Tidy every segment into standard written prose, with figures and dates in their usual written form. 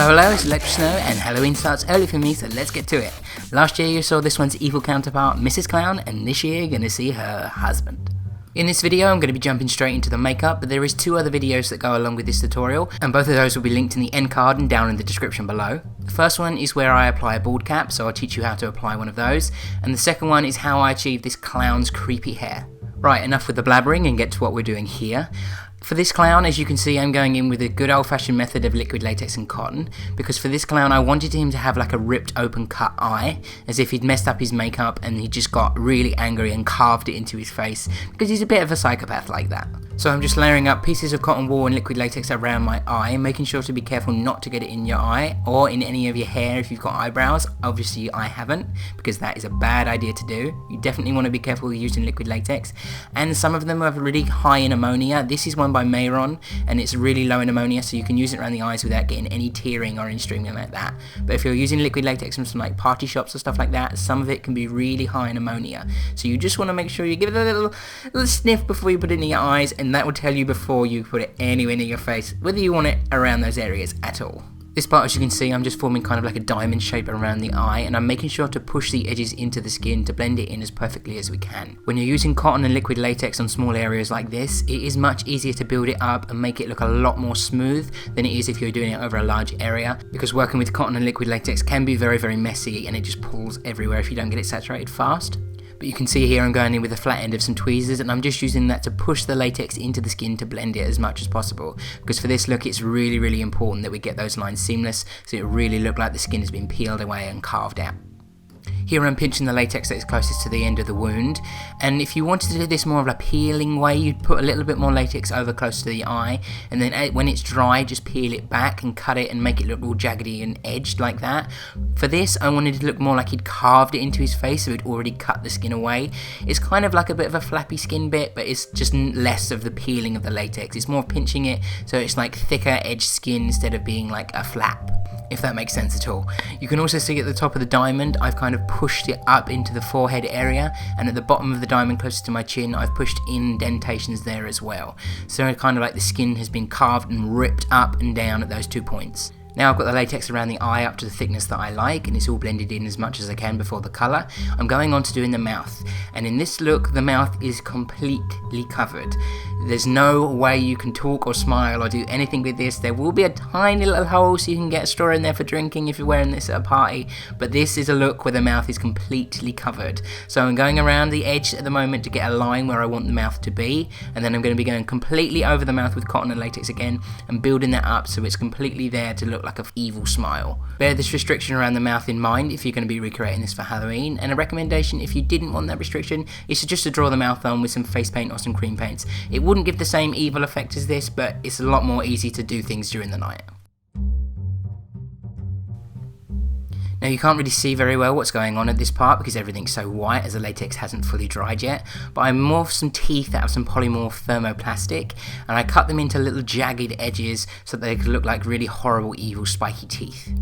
Hello, it's Electra and Halloween starts early for me, so let's get to it. Last year you saw this one's evil counterpart, Mrs. Clown, and this year you're going to see her husband. In this video I'm going to be jumping straight into the makeup, but there is 2 other videos that go along with this tutorial, and both of those will be linked in the end card and down in the description below. The first one is where I apply a bald cap, so I'll teach you how to apply one of those, and the second one is how I achieve this clown's creepy hair. Right, enough with the blabbering and get to what we're doing here. For this clown, as you can see, I'm going in with a good old-fashioned method of liquid latex and cotton, because for this clown I wanted him to have like a ripped open cut eye, as if he'd messed up his makeup and he just got really angry and carved it into his face, because he's a bit of a psychopath like that. So I'm just layering up pieces of cotton wool and liquid latex around my eye, making sure to be careful not to get it in your eye, or in any of your hair if you've got eyebrows. Obviously I haven't, because that is a bad idea to do. You definitely want to be careful with using liquid latex, and some of them are really high in ammonia. This is one by Maybelline, and it's really low in ammonia, so you can use it around the eyes without getting any tearing or any streaming like that. But if you're using liquid latex from some like party shops or stuff like that, some of it can be really high in ammonia. So you just want to make sure you give it a little sniff before you put it in your eyes, and that will tell you before you put it anywhere near your face whether you want it around those areas at all. This part, as you can see, I'm just forming kind of like a diamond shape around the eye, and I'm making sure to push the edges into the skin to blend it in as perfectly as we can. When you're using cotton and liquid latex on small areas like this, it is much easier to build it up and make it look a lot more smooth than it is if you're doing it over a large area, because working with cotton and liquid latex can be very, very messy, and it just pulls everywhere if you don't get it saturated fast. But you can see here I'm going in with the flat end of some tweezers, and I'm just using that to push the latex into the skin to blend it as much as possible, because for this look it's really, really important that we get those lines seamless, so it really look like the skin has been peeled away and carved out. Here I'm pinching the latex that is closest to the end of the wound, and if you wanted to do this more of a peeling way, you'd put a little bit more latex over close to the eye, and then when it's dry just peel it back and cut it and make it look all jaggedy and edged like that. For this I wanted it to look more like he'd carved it into his face, so he'd already cut the skin away. It's kind of like a bit of a flappy skin bit, but it's just less of the peeling of the latex. It's more pinching it, so it's like thicker edged skin instead of being like a flap, if that makes sense at all. You can also see at the top of the diamond I've kind of pushed it up into the forehead area, and at the bottom of the diamond closest to my chin I've pushed indentations there as well. So kind of like the skin has been carved and ripped up and down at those 2 points. Now I've got the latex around the eye up to the thickness that I like, and it's all blended in as much as I can before the colour. I'm going on to doing the mouth, and in this look the mouth is completely covered. There's no way you can talk or smile or do anything with this. There will be a tiny little hole so you can get a straw in there for drinking if you're wearing this at a party, but this is a look where the mouth is completely covered. So I'm going around the edge at the moment to get a line where I want the mouth to be, and then I'm going to be going completely over the mouth with cotton and latex again and building that up so it's completely there to look like an evil smile. Bear this restriction around the mouth in mind if you're going to be recreating this for Halloween, and a recommendation if you didn't want that restriction is just to draw the mouth on with some face paint or some cream paints. It wouldn't give the same evil effect as this, but it's a lot more easy to do things during the night. Now you can't really see very well what's going on at this part because everything's so white as the latex hasn't fully dried yet, but I morphed some teeth out of some PolyMorph thermoplastic, and I cut them into little jagged edges so that they could look like really horrible, evil, spiky teeth.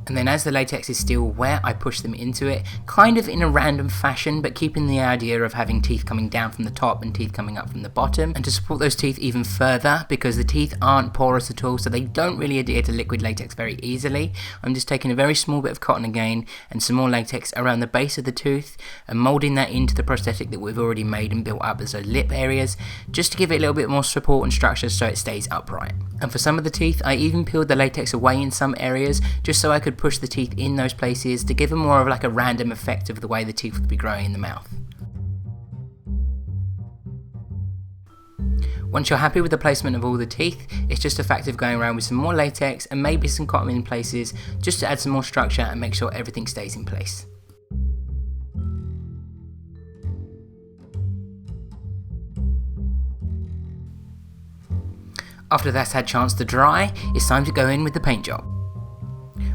And then as the latex is still wet, I push them into it, kind of in a random fashion, but keeping the idea of having teeth coming down from the top and teeth coming up from the bottom. And to support those teeth even further, because the teeth aren't porous at all, so they don't really adhere to liquid latex very easily, I'm just taking a very small bit of cotton again and some more latex around the base of the tooth and moulding that into the prosthetic that we've already made and built up as those lip areas, just to give it a little bit more support and structure so it stays upright. And for some of the teeth, I even peeled the latex away in some areas, just so I could push the teeth in those places to give them more of like a random effect of the way the teeth would be growing in the mouth. Once you're happy with the placement of all the teeth, it's just a fact of going around with some more latex and maybe some cotton in places, just to add some more structure and make sure everything stays in place. After that's had a chance to dry, it's time to go in with the paint job.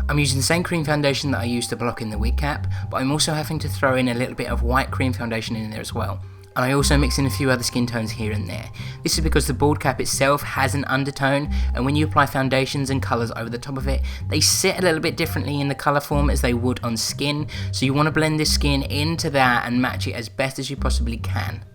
I'm using the same cream foundation that I used to block in the wig cap, but I'm also having to throw in a little bit of white cream foundation in there as well. And I also mix in a few other skin tones here and there. This is because the bald cap itself has an undertone, and when you apply foundations and colours over the top of it, they sit a little bit differently in the colour form as they would on skin, so you want to blend this skin into that and match it as best as you possibly can.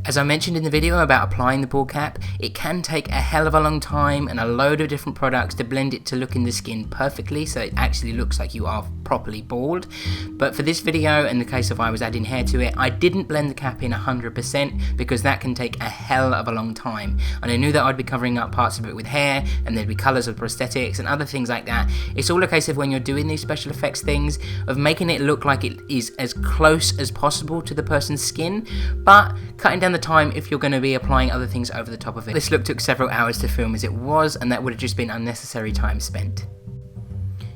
As I mentioned in the video about applying the bald cap, it can take a hell of a long time and a load of different products to blend it to look in the skin perfectly so it actually looks like you are properly bald. But for this video, in the case of I was adding hair to it, I didn't blend the cap in 100% because that can take a hell of a long time. And I knew that I'd be covering up parts of it with hair and there'd be colours of prosthetics and other things like that. It's all a case of when you're doing these special effects things, of making it look like it is as close as possible to the person's skin, but cutting down the time if you're going to be applying other things over the top of it. This look took several hours to film as it was, and that would have just been unnecessary time spent.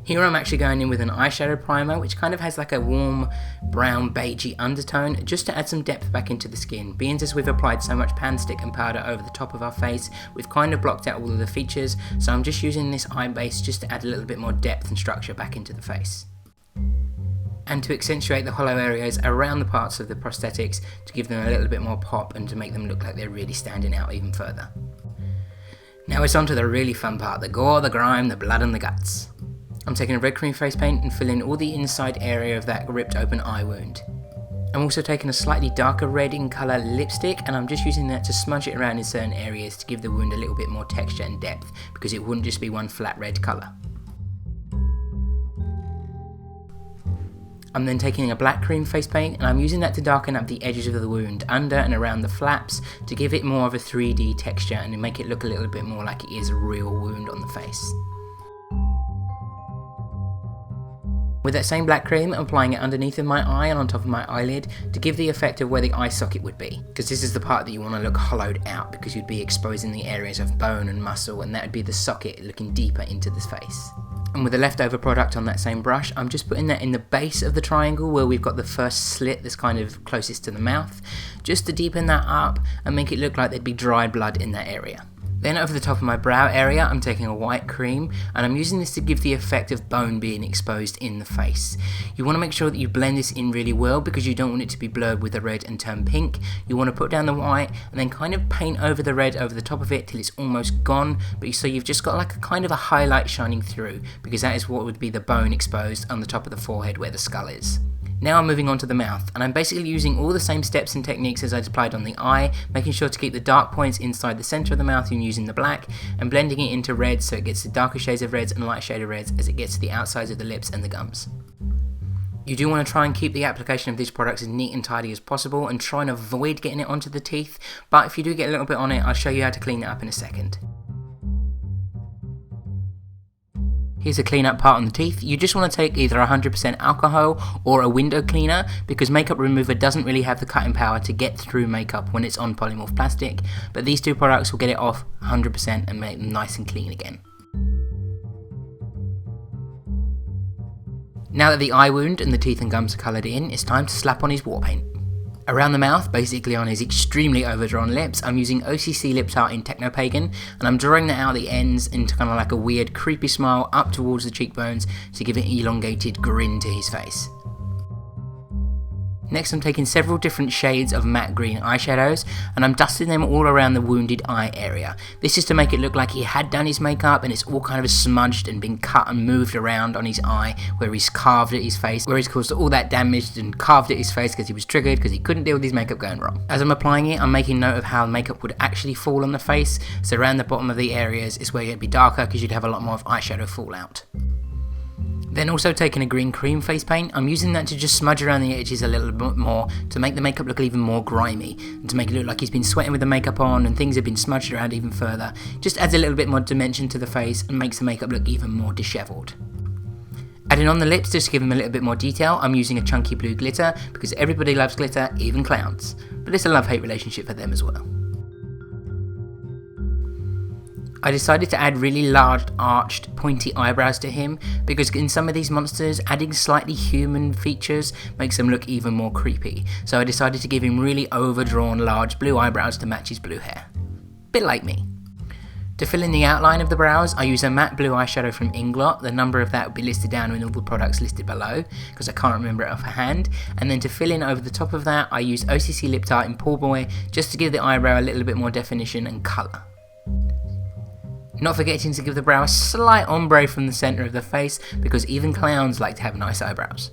Here I'm actually going in with an eyeshadow primer which kind of has like a warm brown beigey undertone just to add some depth back into the skin. Being as we've applied so much pan stick and powder over the top of our face, we've kind of blocked out all of the features, so I'm just using this eye base just to add a little bit more depth and structure back into the face, and to accentuate the hollow areas around the parts of the prosthetics to give them a little bit more pop and to make them look like they're really standing out even further. Now it's on to the really fun part, the gore, the grime, the blood and the guts. I'm taking a red cream face paint and filling all the inside area of that ripped open eye wound. I'm also taking a slightly darker red in colour lipstick, and I'm just using that to smudge it around in certain areas to give the wound a little bit more texture and depth, because it wouldn't just be one flat red colour. I'm then taking a black cream face paint and I'm using that to darken up the edges of the wound under and around the flaps to give it more of a 3D texture and to make it look a little bit more like it is a real wound on the face. With that same black cream, I'm applying it underneath of my eye and on top of my eyelid to give the effect of where the eye socket would be, because this is the part that you want to look hollowed out, because you'd be exposing the areas of bone and muscle, and that would be the socket looking deeper into the face. And with the leftover product on that same brush, I'm just putting that in the base of the triangle where we've got the first slit that's kind of closest to the mouth, just to deepen that up and make it look like there'd be dried blood in that area. Then over the top of my brow area, I'm taking a white cream and I'm using this to give the effect of bone being exposed in the face. You want to make sure that you blend this in really well because you don't want it to be blurred with the red and turn pink. You want to put down the white and then kind of paint over the red over the top of it till it's almost gone, but so you've just got like a kind of a highlight shining through, because that is what would be the bone exposed on the top of the forehead where the skull is. Now I'm moving on to the mouth, and I'm basically using all the same steps and techniques as I applied on the eye, making sure to keep the dark points inside the centre of the mouth and using the black, and blending it into red so it gets the darker shades of reds and light shade of reds as it gets to the outsides of the lips and the gums. You do want to try and keep the application of these products as neat and tidy as possible and try and avoid getting it onto the teeth, but if you do get a little bit on it, I'll show you how to clean it up in a second. Here's a clean up part on the teeth. You just want to take either 100% alcohol or a window cleaner, because makeup remover doesn't really have the cutting power to get through makeup when it's on polymorph plastic, but these two products will get it off 100% and make them nice and clean again. Now that the eye wound and the teeth and gums are coloured in, it's time to slap on his war paint. Around the mouth, basically on his extremely overdrawn lips, I'm using OCC Lip Tar in Technopagan, and I'm drawing that out the ends into kind of like a weird creepy smile up towards the cheekbones to give an elongated grin to his face. Next I'm taking several different shades of matte green eyeshadows and I'm dusting them all around the wounded eye area. This is to make it look like he had done his makeup and it's all kind of smudged and been cut and moved around on his eye, where he's carved at his face, where he's caused all that damage and carved at his face because he was triggered because he couldn't deal with his makeup going wrong. As I'm applying it, I'm making note of how makeup would actually fall on the face, so around the bottom of the areas is where it'd be darker because you'd have a lot more of eyeshadow fallout. Then also taking a green cream face paint, I'm using that to just smudge around the edges a little bit more to make the makeup look even more grimy and to make it look like he's been sweating with the makeup on and things have been smudged around even further. Just adds a little bit more dimension to the face and makes the makeup look even more dishevelled. Adding on the lips just to give them a little bit more detail, I'm using a chunky blue glitter because everybody loves glitter, even clowns. But it's a love-hate relationship for them as well. I decided to add really large arched pointy eyebrows to him because in some of these monsters adding slightly human features makes them look even more creepy, so I decided to give him really overdrawn large blue eyebrows to match his blue hair. Bit like me. To fill in the outline of the brows, I use a matte blue eyeshadow from Inglot. The number of that will be listed down in all the products listed below because I can't remember it offhand. And then to fill in over the top of that, I use OCC Lip Tar in Pool Boy just to give the eyebrow a little bit more definition and colour. Not forgetting to give the brow a slight ombre from the centre of the face because even clowns like to have nice eyebrows.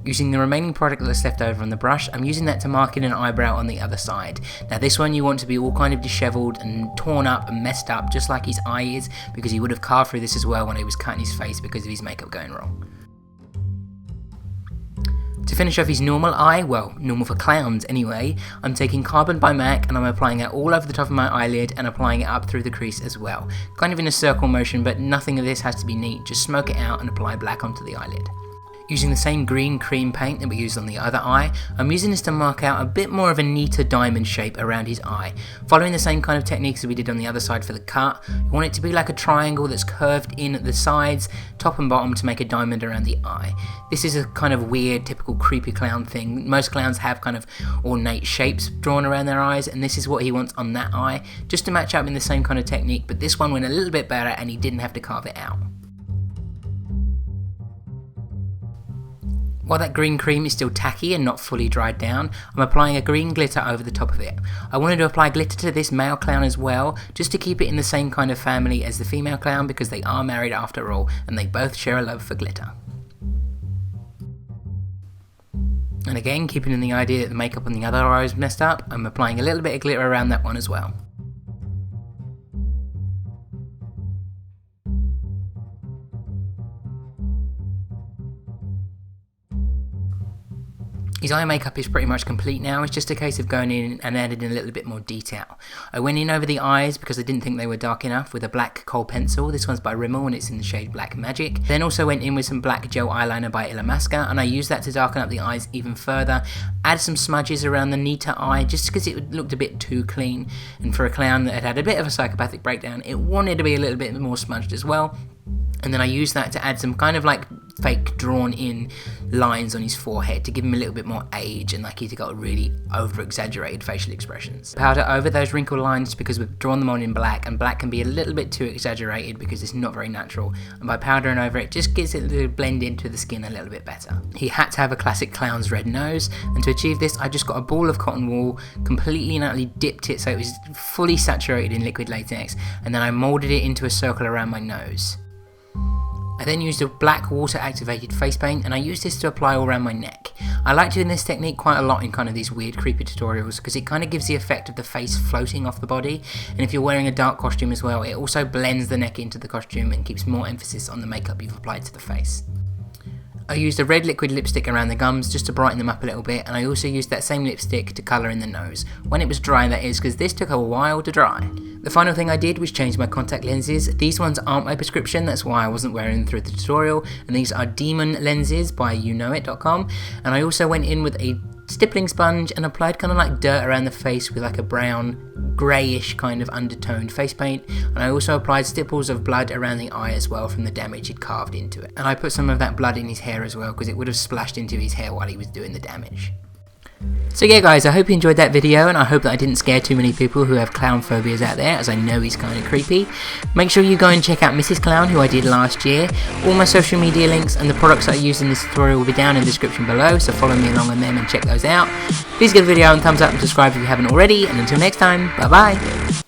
Using the remaining product that's left over on the brush, I'm using that to mark in an eyebrow on the other side. Now this one you want to be all kind of dishevelled and torn up and messed up, just like his eye is, because he would have carved through this as well when he was cutting his face because of his makeup going wrong. To finish off his normal eye, well, normal for clowns anyway, I'm taking Carbon by MAC and I'm applying it all over the top of my eyelid and applying it up through the crease as well. Kind of in a circle motion, but nothing of this has to be neat, just smoke it out and apply black onto the eyelid. Using the same green cream paint that we used on the other eye, I'm using this to mark out a bit more of a neater diamond shape around his eye. Following the same kind of techniques that we did on the other side for the cut, you want it to be like a triangle that's curved in at the sides, top and bottom, to make a diamond around the eye. This is a kind of weird, typical creepy clown thing. Most clowns have kind of ornate shapes drawn around their eyes, and this is what he wants on that eye, just to match up in the same kind of technique, but this one went a little bit better and he didn't have to carve it out. While that green cream is still tacky and not fully dried down, I'm applying a green glitter over the top of it. I wanted to apply glitter to this male clown as well, just to keep it in the same kind of family as the female clown, because they are married after all, and they both share a love for glitter. And again, keeping in the idea that the makeup on the other eye is messed up, I'm applying a little bit of glitter around that one as well. His eye makeup is pretty much complete now, it's just a case of going in and adding a little bit more detail. I went in over the eyes because I didn't think they were dark enough with a black Khôl pencil. This one's by Rimmel and it's in the shade Black Magic. Then also went in with some black gel eyeliner by Illamasqua, and I used that to darken up the eyes even further. Add some smudges around the neater eye just because it looked a bit too clean, and for a clown that had had a bit of a psychopathic breakdown, it wanted to be a little bit more smudged as well. And then I used that to add some kind of like fake drawn in lines on his forehead to give him a little bit more age and like he's got really over exaggerated facial expressions. Powder over those wrinkle lines because we've drawn them on in black, and black can be a little bit too exaggerated because it's not very natural, and by powdering over it just gets it to blend into the skin a little bit better. He had to have a classic clown's red nose, and to achieve this I just got a ball of cotton wool, completely and utterly dipped it so it was fully saturated in liquid latex, and then I moulded it into a circle around my nose. I then used a black water activated face paint, and I used this to apply all around my neck. I like doing this technique quite a lot in kind of these weird creepy tutorials because it kind of gives the effect of the face floating off the body, and if you're wearing a dark costume as well, it also blends the neck into the costume and keeps more emphasis on the makeup you've applied to the face. I used a red liquid lipstick around the gums just to brighten them up a little bit, and I also used that same lipstick to colour in the nose. When it was dry, that is, because this took a while to dry. The final thing I did was change my contact lenses. These ones aren't my prescription, that's why I wasn't wearing them through the tutorial, and these are Demon lenses by youknowit.com, and I also went in with a stippling sponge and applied kind of like dirt around the face with like a brown greyish kind of undertoned face paint, and I also applied stipples of blood around the eye as well from the damage he'd carved into it, and I put some of that blood in his hair as well because it would have splashed into his hair while he was doing the damage. So yeah guys, I hope you enjoyed that video, and I hope that I didn't scare too many people who have clown phobias out there, as I know he's kind of creepy. Make sure you go and check out Mrs. Clown, who I did last year. All my social media links and the products that I used in this tutorial will be down in the description below, so follow me along on them and check those out. Please give the video a thumbs up and subscribe if you haven't already, and until next time, bye bye!